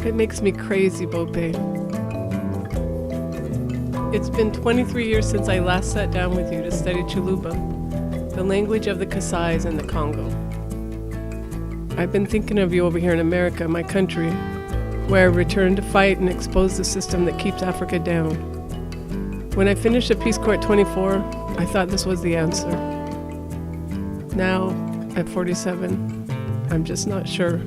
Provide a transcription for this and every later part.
It makes me crazy, Bope. It's been 23 years since I last sat down with you to study Chuluba, the language of the Kasais and the Congo. I've been thinking of you over here in America, my country, where I returned to fight and expose the system that keeps Africa down. When I finished at Peace Corps at 24, I thought this was the answer. Now, at 47, I'm just not sure.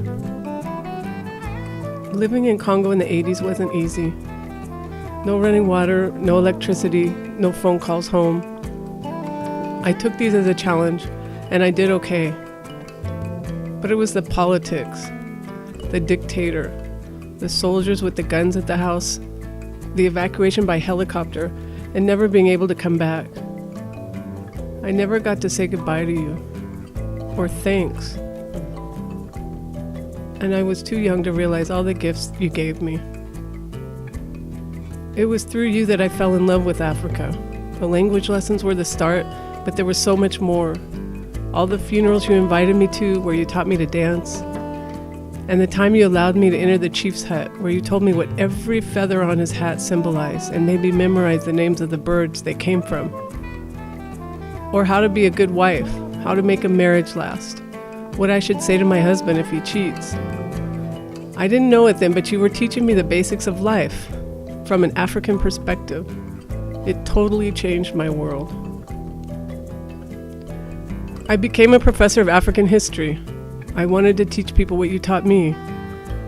Living in Congo in the 80s wasn't easy. No running water, no electricity, no phone calls home. I took these as a challenge, and I did okay. But it was the politics, the dictator, the soldiers with the guns at the house, the evacuation by helicopter, and never being able to come back. I never got to say goodbye to you, or thanks. And I was too young to realize all the gifts you gave me. It was through you that I fell in love with Africa. The language lessons were the start, but there was so much more. All the funerals you invited me to, where you taught me to dance, and the time you allowed me to enter the chief's hut, where you told me what every feather on his hat symbolized and made me memorize the names of the birds they came from. Or how to be a good wife, how to make a marriage last, what I should say to my husband if he cheats. I didn't know it then, but you were teaching me the basics of life from an African perspective. It totally changed my world. I became a professor of African history. I wanted to teach people what you taught me,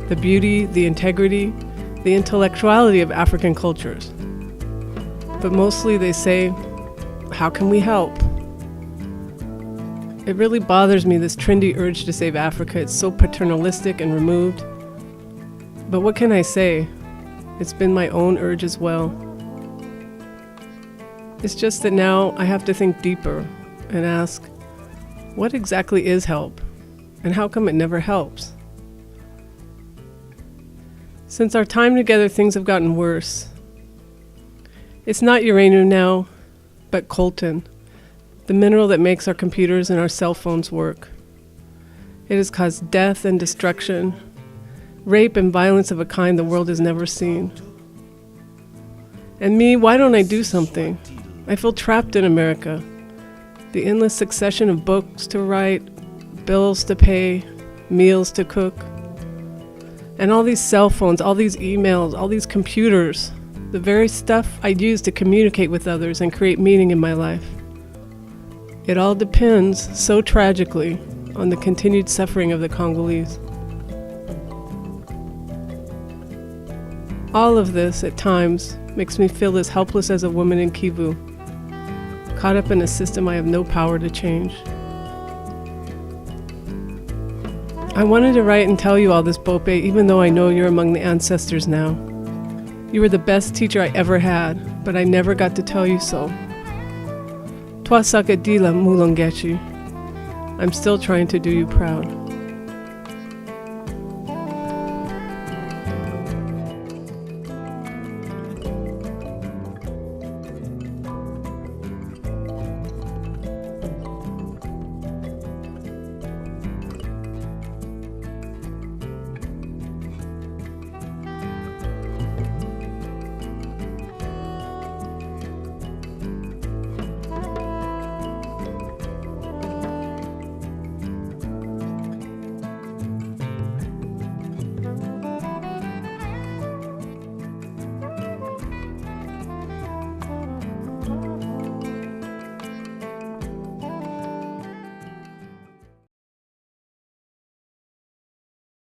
the beauty, the integrity, the intellectuality of African cultures. But mostly they say, how can we help? It really bothers me, this trendy urge to save Africa. It's so paternalistic and removed. But what can I say? It's been my own urge as well. It's just that now I have to think deeper and ask, what exactly is help? And how come it never helps? Since our time together, things have gotten worse. It's not uranium now, but coltan, the mineral that makes our computers and our cell phones work. It has caused death and destruction, rape and violence of a kind the world has never seen. And me, why don't I do something? I feel trapped in America. The endless succession of books to write, bills to pay, meals to cook, and all these cell phones, all these emails, all these computers, the very stuff I use to communicate with others and create meaning in my life. It all depends, so tragically, on the continued suffering of the Congolese. All of this, at times, makes me feel as helpless as a woman in Kivu, caught up in a system I have no power to change. I wanted to write and tell you all this, Bope, even though I know you're among the ancestors now. You were the best teacher I ever had, but I never got to tell you so. Toi Sakadila Mulongechi. I'm still trying to do you proud.